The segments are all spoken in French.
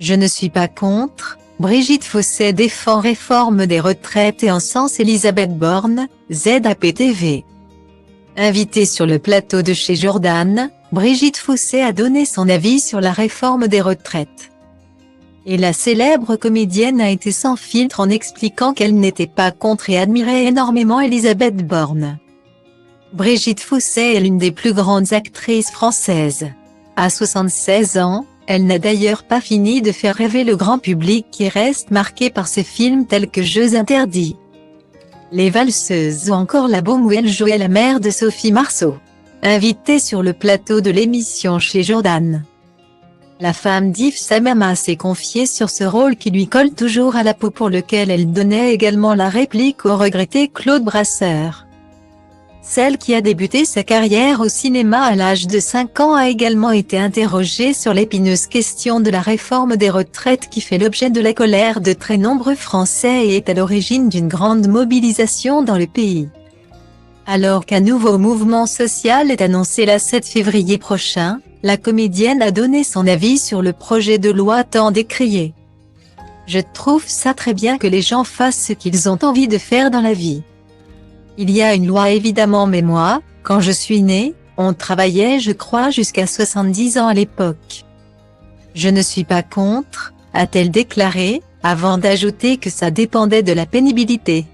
Je ne suis pas contre. Brigitte Fossey défend réforme des retraites et encense Elisabeth Borne, ZAPTV. Invitée sur le plateau de chez Jordan, Brigitte Fossey a donné son avis sur la réforme des retraites. Et la célèbre comédienne a été sans filtre en expliquant qu'elle n'était pas contre et admirait énormément Elisabeth Borne. Brigitte Fossey est l'une des plus grandes actrices françaises. À 76 ans, elle n'a d'ailleurs pas fini de faire rêver le grand public qui reste marqué par ses films tels que Jeux interdits, Les Valseuses ou encore La Baume où elle jouait la mère de Sophie Marceau. Invitée sur le plateau de l'émission chez Jordan, la femme d'Yves Samama s'est confiée sur ce rôle qui lui colle toujours à la peau, pour lequel elle donnait également la réplique au regretté Claude Brasseur. Celle qui a débuté sa carrière au cinéma à l'âge de 5 ans a également été interrogée sur l'épineuse question de la réforme des retraites qui fait l'objet de la colère de très nombreux Français et est à l'origine d'une grande mobilisation dans le pays. Alors qu'un nouveau mouvement social est annoncé le 7 février prochain, la comédienne a donné son avis sur le projet de loi tant décrié. « Je trouve ça très bien que les gens fassent ce qu'ils ont envie de faire dans la vie. Il y a une loi évidemment, mais moi, quand je suis née, on travaillait je crois jusqu'à 70 ans à l'époque. Je ne suis pas contre, a-t-elle déclaré, avant d'ajouter que ça dépendait de la pénibilité.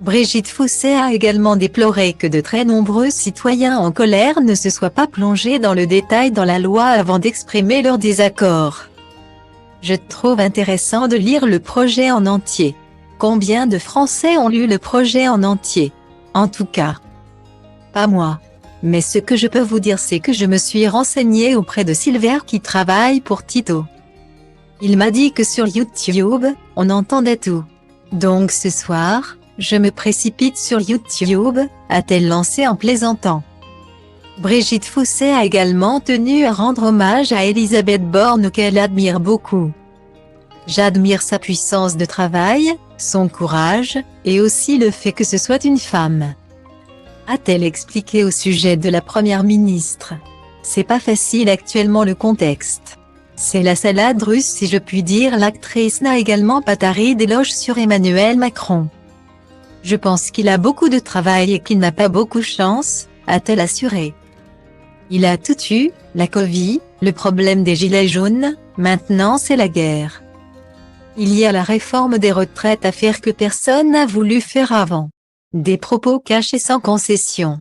Brigitte Fossey a également déploré que de très nombreux citoyens en colère ne se soient pas plongés dans le détail dans la loi avant d'exprimer leur désaccord. Je trouve intéressant de lire le projet en entier. Combien de Français ont lu le projet en entier? En tout cas, pas moi. Mais ce que je peux vous dire, c'est que je me suis renseignée auprès de Silver qui travaille pour Tito. Il m'a dit que sur YouTube, on entendait tout. Donc ce soir, je me précipite sur YouTube, a-t-elle lancé en plaisantant. Brigitte Fossey a également tenu à rendre hommage à Elisabeth Borne qu'elle admire beaucoup. J'admire sa puissance de travail, son courage, et aussi le fait que ce soit une femme, a-t-elle expliqué au sujet de la première ministre. C'est pas facile actuellement le contexte. C'est la salade russe si je puis dire. L'actrice n'a également pas tari d'éloges sur Emmanuel Macron. Je pense qu'il a beaucoup de travail et qu'il n'a pas beaucoup de chance, a-t-elle assuré. Il a tout eu, la Covid, le problème des gilets jaunes, maintenant c'est la guerre. Il y a la réforme des retraites à faire que personne n'a voulu faire avant. Des propos cachés sans concession.